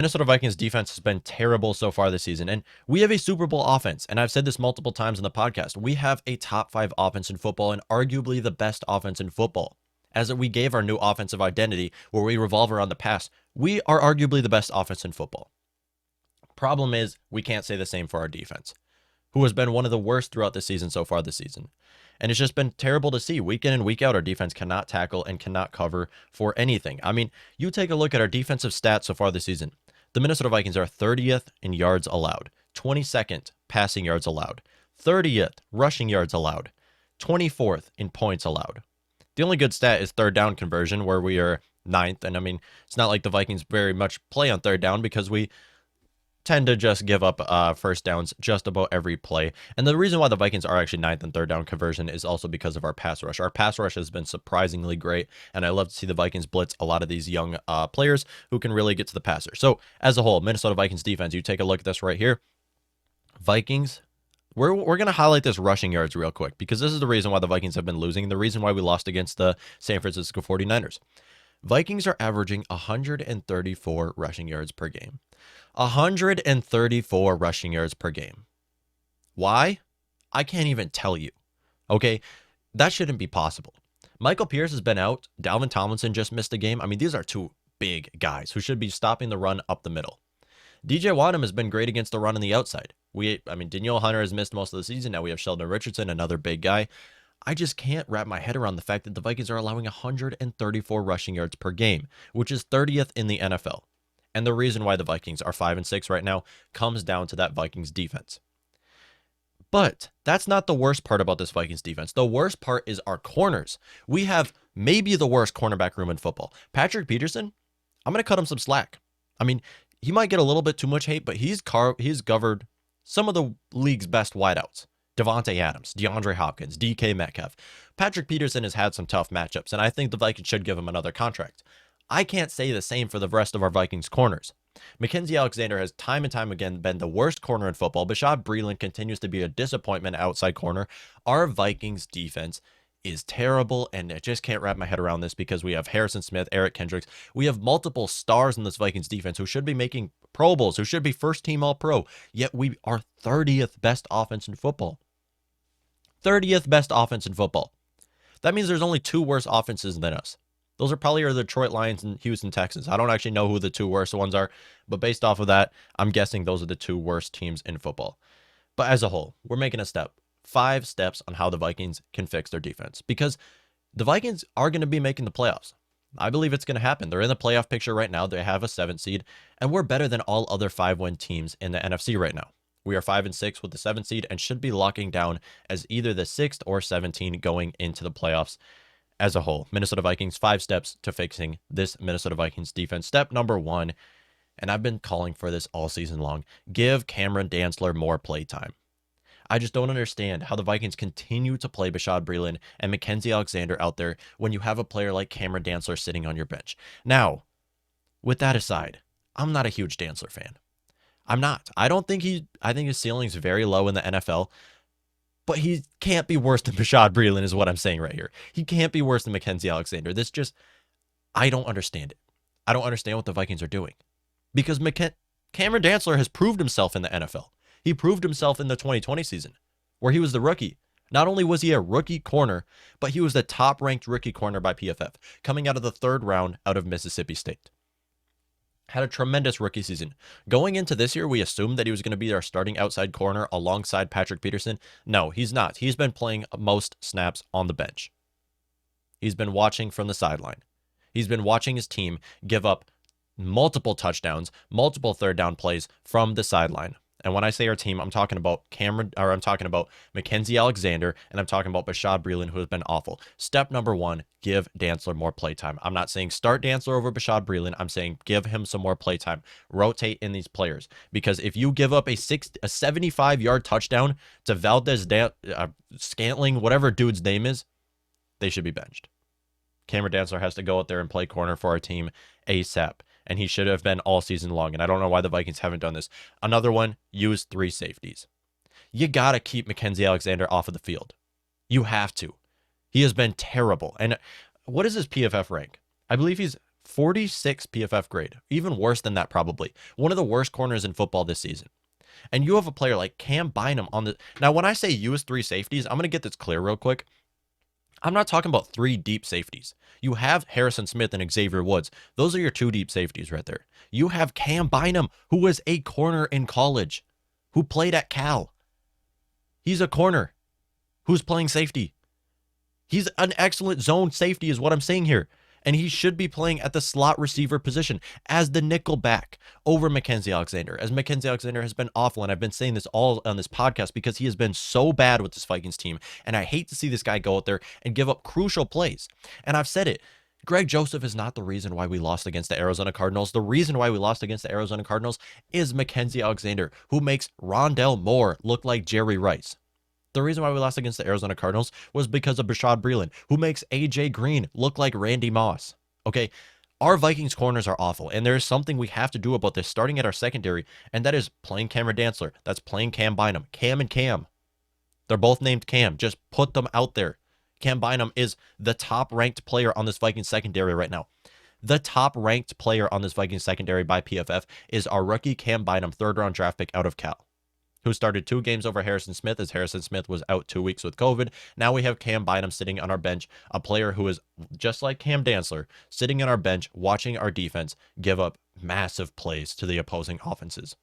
Minnesota Vikings defense has been terrible so far this season, and we have a Super Bowl offense. And I've said this multiple times in the podcast. We have a top 5 offense in football and arguably the best offense in football. As we gave our new offensive identity where we revolve around the pass, we are arguably the best offense in football. Problem is, we can't say the same for our defense, who has been one of the worst throughout the season so far this season. And it's just been terrible to see. Week in and week out, our defense cannot tackle and cannot cover for anything. I mean, you take a look at our defensive stats so far this season. The Minnesota Vikings are 30th in yards allowed, 22nd passing yards allowed, 30th rushing yards allowed, 24th in points allowed. The only good stat is third down conversion, where we are 9th. And I mean, it's not like the Vikings very much play on third down because we tend to just give up first downs just about every play. And the reason why the Vikings are actually 9th in third down conversion is also because of our pass rush. Our pass rush has been surprisingly great, and I love to see the Vikings blitz a lot of these young players who can really get to the passer. So as a whole, Minnesota Vikings defense, you take a look at this right here. Vikings, we're going to highlight this rushing yards real quick because this is the reason why the Vikings have been losing, the reason why we lost against the San Francisco 49ers. Vikings are averaging 134 rushing yards per game. 134 rushing yards per game. Why? I can't even tell you. Okay, that shouldn't be possible. Michael Pierce has been out. Dalvin Tomlinson just missed a game. I mean, these are two big guys who should be stopping the run up the middle. DJ Wadham has been great against the run on the outside. Danielle Hunter has missed most of the season. Now we have Sheldon Richardson, another big guy. I just can't wrap my head around the fact that the Vikings are allowing 134 rushing yards per game, which is 30th in the NFL. And the reason why the Vikings are 5-6 right now comes down to that Vikings defense. But that's not the worst part about this Vikings defense. The worst part is our corners. We have maybe the worst cornerback room in football. Patrick Peterson, I'm going to cut him some slack. I mean, he might get a little bit too much hate, but he's covered some of the league's best wideouts. Devontae Adams, DeAndre Hopkins, DK Metcalf. Patrick Peterson has had some tough matchups, and I think the Vikings should give him another contract. I can't say the same for the rest of our Vikings corners. Mackenzie Alexander has time and time again been the worst corner in football. Bashaud Breeland continues to be a disappointment outside corner. Our Vikings defense is terrible, and I just can't wrap my head around this because we have Harrison Smith, Eric Kendricks. We have multiple stars in this Vikings defense who should be making Pro Bowls, who should be first team All-Pro, yet we are 30th best offense in football. 30th best offense in football. That means there's only 2 worse offenses than us. Those are probably our Detroit Lions and Houston Texans. I don't actually know who the 2 worst ones are, but based off of that, I'm guessing those are the 2 worst teams in football. But as a whole, we're making a step. 5 steps on how the Vikings can fix their defense, because the Vikings are going to be making the playoffs. I believe it's going to happen. They're in the playoff picture right now. They have a 7th seed, and we're better than all other 5-win teams in the NFC right now. We are 5-6 with the 7th seed and should be locking down as either the 6th or 17th going into the playoffs. As a whole, Minnesota Vikings, 5 steps to fixing this Minnesota Vikings defense. Step number 1, and I've been calling for this all season long, give Cameron Dantzler more play time. I just don't understand how the Vikings continue to play Bashaud Breeland and Mackenzie Alexander out there when you have a player like Cameron Dantzler sitting on your bench. Now, with that aside, I'm not a huge Dantzler fan. I'm not. I think his ceiling is very low in the NFL. But he can't be worse than Bashaud Breeland is what I'm saying right here. He can't be worse than Mackenzie Alexander. I don't understand it. I don't understand what the Vikings are doing. Because Cameron Dantzler has proved himself in the NFL. He proved himself in the 2020 season, where he was the rookie. Not only was he a rookie corner, but he was the top-ranked rookie corner by PFF, coming out of the 3rd round out of Mississippi State. Had a tremendous rookie season. Going into this year, we assumed that he was going to be our starting outside corner alongside Patrick Peterson. No, he's not. He's been playing most snaps on the bench. He's been watching from the sideline. He's been watching his team give up multiple touchdowns, multiple 3rd down plays from the sideline. And when I say our team, I'm talking about Mackenzie Alexander, and I'm talking about Bashaud Breeland, who has been awful. Step number 1, give Dantzler more playtime. I'm not saying start Dantzler over Bashaud Breeland. I'm saying give him some more playtime. Rotate in these players. Because if you give up a 75-yard touchdown to Valdez Scantling, whatever dude's name is, they should be benched. Cameron Dantzler has to go out there and play corner for our team ASAP. And he should have been all season long. And I don't know why the Vikings haven't done this. Another one, use 3 safeties. You got to keep Mackenzie Alexander off of the field. You have to. He has been terrible. And what is his PFF rank? I believe he's 46 PFF grade. Even worse than that, probably. One of the worst corners in football this season. And you have a player like Cam Bynum on the... Now, when I say use 3 safeties, I'm going to get this clear real quick. I'm not talking about 3 deep safeties. You have Harrison Smith and Xavier Woods. Those are your 2 deep safeties right there. You have Cam Bynum, who was a corner in college, who played at Cal. He's a corner who's playing safety. He's an excellent zone safety is what I'm saying here. And he should be playing at the slot receiver position as the nickel back over Mackenzie Alexander, as Mackenzie Alexander has been awful. And I've been saying this all on this podcast because he has been so bad with this Vikings team. And I hate to see this guy go out there and give up crucial plays. And I've said it. Greg Joseph is not the reason why we lost against the Arizona Cardinals. The reason why we lost against the Arizona Cardinals is Mackenzie Alexander, who makes Rondell Moore look like Jerry Rice. The reason why we lost against the Arizona Cardinals was because of Bashaud Breeland, who makes AJ Green look like Randy Moss. Okay, our Vikings corners are awful, and there is something we have to do about this starting at our secondary, and that is playing Cameron Dantzler. That's playing Cam Bynum. Cam and Cam. They're both named Cam. Just put them out there. Cam Bynum is the top-ranked player on this Vikings secondary right now. The top-ranked player on this Vikings secondary by PFF is our rookie Cam Bynum, 3rd-round draft pick out of Cal, who started 2 games over Harrison Smith as Harrison Smith was out 2 weeks with COVID. Now we have Cam Bynum sitting on our bench, a player who is just like Cam Dantzler, sitting on our bench, watching our defense give up massive plays to the opposing offenses.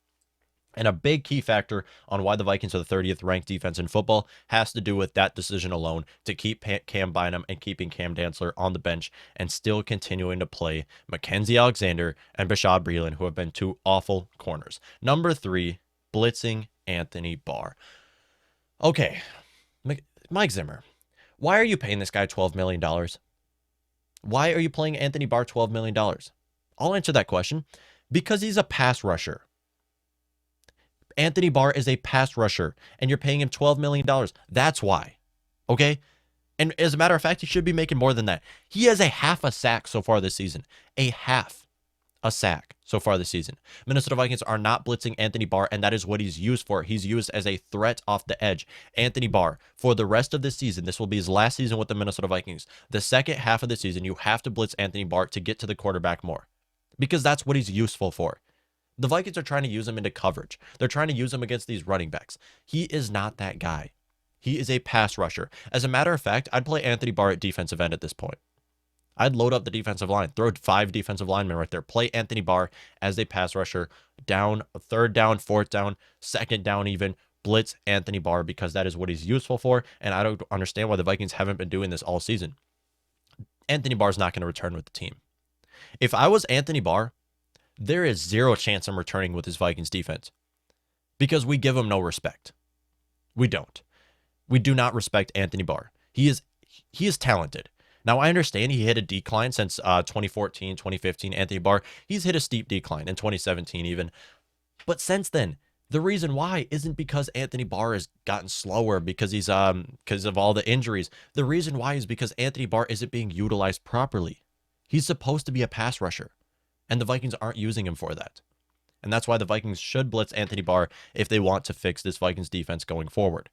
And a big key factor on why the Vikings are the 30th ranked defense in football has to do with that decision alone to keep Cam Bynum and keeping Cam Dantzler on the bench and still continuing to play Mackenzie Alexander and Bashaud Breeland, who have been 2 awful corners. Number 3, blitzing Anthony Barr. Okay, Mike Zimmer, why are you paying this guy $12 million? Why are you paying Anthony Barr $12 million? I'll answer that question. Because he's a pass rusher. Anthony Barr is a pass rusher, and you're paying him $12 million. That's why. Okay? And as a matter of fact, he should be making more than that. He has a half a sack so far this season. A half a sack so far this season. Minnesota Vikings are not blitzing Anthony Barr, and that is what he's used for. He's used as a threat off the edge. Anthony Barr, for the rest of this season, this will be his last season with the Minnesota Vikings. The second half of the season, you have to blitz Anthony Barr to get to the quarterback more, because that's what he's useful for. The Vikings are trying to use him into coverage. They're trying to use him against these running backs. He is not that guy. He is a pass rusher. As a matter of fact, I'd play Anthony Barr at defensive end at this point. I'd load up the defensive line, throw 5 defensive linemen right there, play Anthony Barr as a pass rusher, down, 3rd down, 4th down, 2nd down even, blitz Anthony Barr, because that is what he's useful for, and I don't understand why the Vikings haven't been doing this all season. Anthony Barr's not going to return with the team. If I was Anthony Barr, there is 0 chance I'm returning with his Vikings defense, because we give him no respect. We don't. We do not respect Anthony Barr. He is talented. Now, I understand he hit a decline since 2014, 2015. Anthony Barr, he's hit a steep decline in 2017 even. But since then, the reason why isn't because Anthony Barr has gotten slower because he's because of all the injuries. The reason why is because Anthony Barr isn't being utilized properly. He's supposed to be a pass rusher, and the Vikings aren't using him for that. And that's why the Vikings should blitz Anthony Barr if they want to fix this Vikings defense going forward.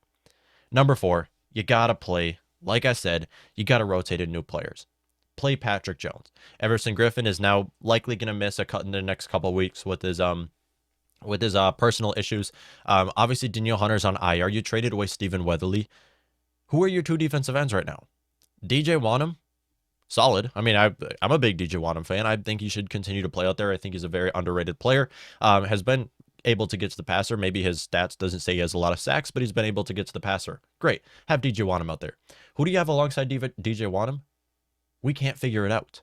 Number 4, you got to play, like I said, you got to rotate in new players. Play Patrick Jones. Everson Griffin is now likely going to miss a cut in the next couple of weeks with his personal issues. Obviously, Danielle Hunter's on IR. You traded away Stephen Weatherly. Who are your 2 defensive ends right now? DJ Wanham, solid. I mean, I'm a big DJ Wanham fan. I think he should continue to play out there. I think he's a very underrated player. Has been able to get to the passer. Maybe his stats doesn't say he has a lot of sacks, but he's been able to get to the passer. Great. Have DJ Wanham out there. Who do you have alongside DJ Wanham? We can't figure it out.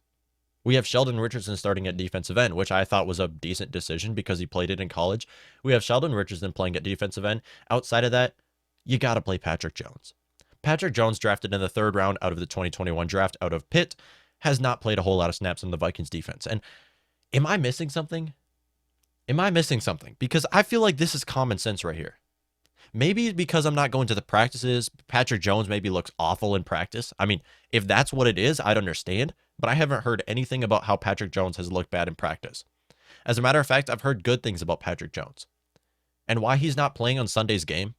We have Sheldon Richardson starting at defensive end, which I thought was a decent decision because he played it in college. We have Sheldon Richardson playing at defensive end. Outside of that, you got to play Patrick Jones. Patrick Jones, drafted in the 3rd round out of the 2021 draft out of Pitt, has not played a whole lot of snaps in the Vikings defense. And am I missing something? Because I feel like this is common sense right here. Maybe because I'm not going to the practices, Patrick Jones maybe looks awful in practice. I mean, if that's what it is, I'd understand. But I haven't heard anything about how Patrick Jones has looked bad in practice. As a matter of fact, I've heard good things about Patrick Jones. And why he's not playing on Sunday's game,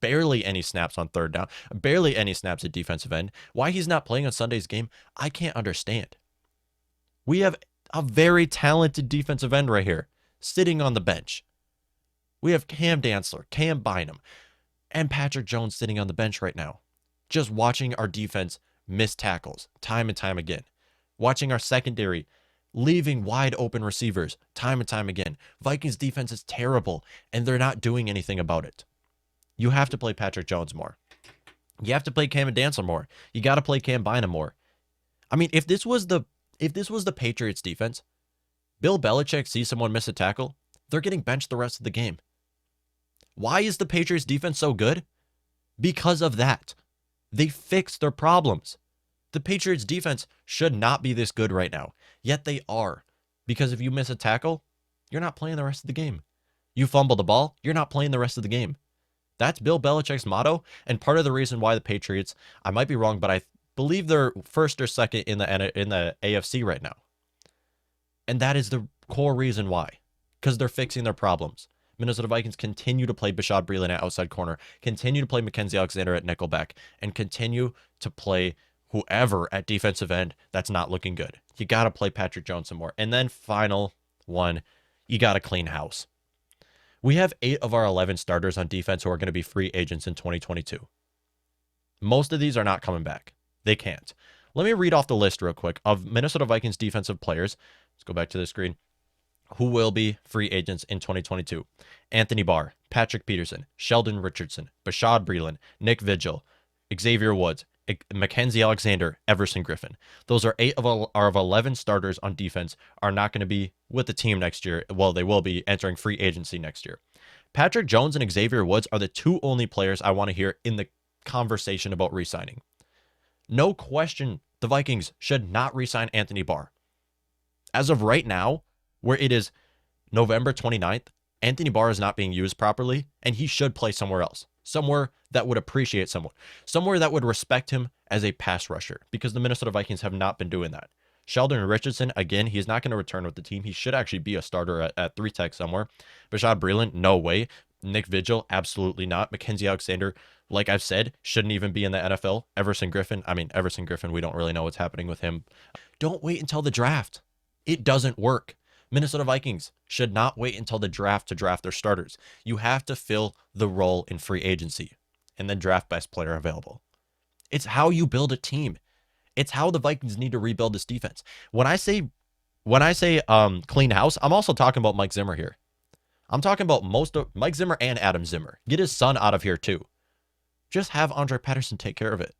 barely any snaps on 3rd down, barely any snaps at defensive end. Why he's not playing on Sunday's game, I can't understand. We have a very talented defensive end right here, sitting on the bench. We have Cam Dantzler, Cam Bynum, and Patrick Jones sitting on the bench right now. Just watching our defense miss tackles time and time again. Watching our secondary leaving wide open receivers time and time again. Vikings defense is terrible, and they're not doing anything about it. You have to play Patrick Jones more. You have to play Cam Dantzler more. You got to play Cam Bynum more. I mean, if this was the Patriots defense, Bill Belichick sees someone miss a tackle, they're getting benched the rest of the game. Why is the Patriots defense so good? Because of that. They fixed their problems. The Patriots defense should not be this good right now, yet they are. Because if you miss a tackle, you're not playing the rest of the game. You fumble the ball, you're not playing the rest of the game. That's Bill Belichick's motto, and part of the reason why the Patriots, I might be wrong, but I believe they're first or second in the AFC right now. And that is the core reason why, because they're fixing their problems. Minnesota Vikings continue to play Bashaud Breeland at outside corner, continue to play Mackenzie Alexander at nickelback, and continue to play whoever at defensive end that's not looking good. You got to play Patrick Jones some more. And then final one, you got to clean house. We have 8 of our 11 starters on defense who are going to be free agents in 2022. Most of these are not coming back. They can't. Let me read off the list real quick of Minnesota Vikings defensive players. Let's go back to the screen. Who will be free agents in 2022? Anthony Barr, Patrick Peterson, Sheldon Richardson, Bashaud Breeland, Nick Vigil, Xavier Woods, Mackenzie Alexander, Everson Griffin. Those are 8 of 11 starters on defense are not going to be with the team next year. Well, they will be entering free agency next year. Patrick Jones and Xavier Woods are the 2 only players I want to hear in the conversation about re-signing. No question, the Vikings should not re-sign Anthony Barr. As of right now, where it is November 29th, Anthony Barr is not being used properly, and he should play somewhere else. Somewhere that would appreciate someone. Somewhere that would respect him as a pass rusher, because the Minnesota Vikings have not been doing that. Sheldon Richardson, again, he's not going to return with the team. He should actually be a starter at 3-tech somewhere. Bashaud Breeland, no way. Nick Vigil, absolutely not. Mackenzie Alexander, like I've said, shouldn't even be in the NFL. Everson Griffin, we don't really know what's happening with him. Don't wait until the draft. It doesn't work. Minnesota Vikings should not wait until the draft to draft their starters. You have to fill the role in free agency and then draft best player available. It's how you build a team. It's how the Vikings need to rebuild this defense. When I say clean house, I'm also talking about Mike Zimmer here. I'm talking about Mike Zimmer and Adam Zimmer. Get his son out of here too. Just have Andre Patterson take care of it.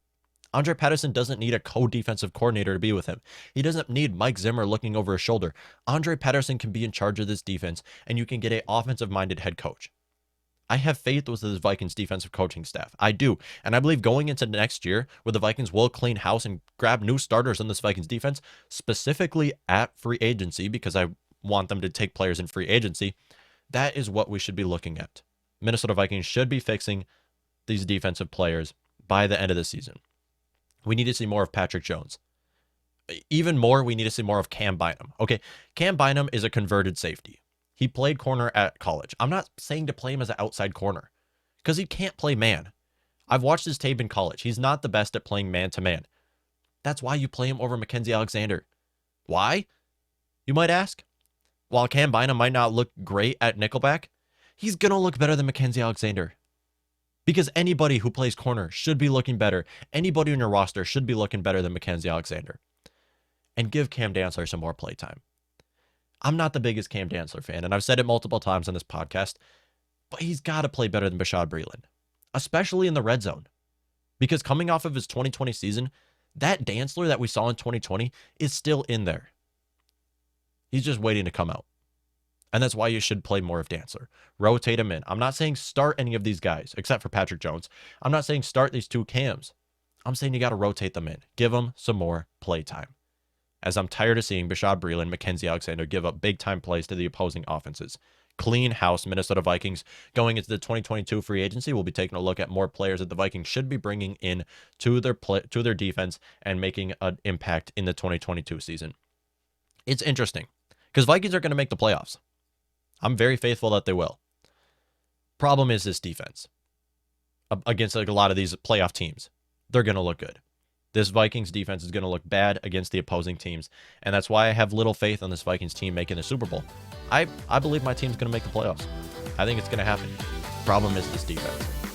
Andre Patterson doesn't need a co-defensive coordinator to be with him. He doesn't need Mike Zimmer looking over his shoulder. Andre Patterson can be in charge of this defense, and you can get an offensive-minded head coach. I have faith with this Vikings defensive coaching staff. I do. And I believe going into next year, where the Vikings will clean house and grab new starters in this Vikings defense, specifically at free agency, because I want them to take players in free agency, that is what we should be looking at. Minnesota Vikings should be fixing these defensive players by the end of the season. We need to see more of Patrick Jones. Even more, we need to see more of Cam Bynum. Okay, Cam Bynum is a converted safety. He played corner at college. I'm not saying to play him as an outside corner because he can't play man. I've watched his tape in college. He's not the best at playing man-to-man. That's why you play him over Mackenzie Alexander. Why? You might ask. While Cam Bynum might not look great at nickelback, he's going to look better than Mackenzie Alexander. Because anybody who plays corner should be looking better. Anybody on your roster should be looking better than Mackenzie Alexander. And give Cam Dantzler some more playtime. I'm not the biggest Cam Dantzler fan, and I've said it multiple times on this podcast, but he's got to play better than Bashaud Breeland, especially in the red zone. Because coming off of his 2020 season, that Dantzler that we saw in 2020 is still in there. He's just waiting to come out. And that's why you should play more of Dantzler. Rotate him in. I'm not saying start any of these guys, except for Patrick Jones. I'm not saying start these 2 Cams. I'm saying you got to rotate them in. Give them some more play time. As I'm tired of seeing Bashaud Breeland, Mackenzie Alexander give up big-time plays to the opposing offenses. Clean house Minnesota Vikings. Going into the 2022 free agency, we'll be taking a look at more players that the Vikings should be bringing in to their defense and making an impact in the 2022 season. It's interesting because Vikings are going to make the playoffs. I'm very faithful that they will. Problem is this defense. Against like a lot of these playoff teams, they're going to look good. This Vikings defense is going to look bad against the opposing teams, and that's why I have little faith on this Vikings team making the Super Bowl. I believe my team's going to make the playoffs. I think it's going to happen. Problem is this defense.